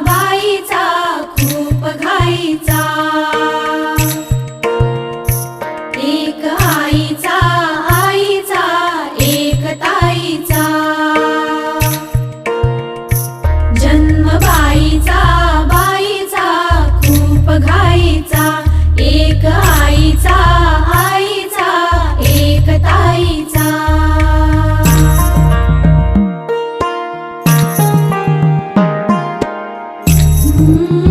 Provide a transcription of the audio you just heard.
बाईचा खूप घाईचा, एक आईचा एक ताईचा, जन्म बाईचा खूप घाईचा, एक आईचा एक ताईचा। Mm-hmm.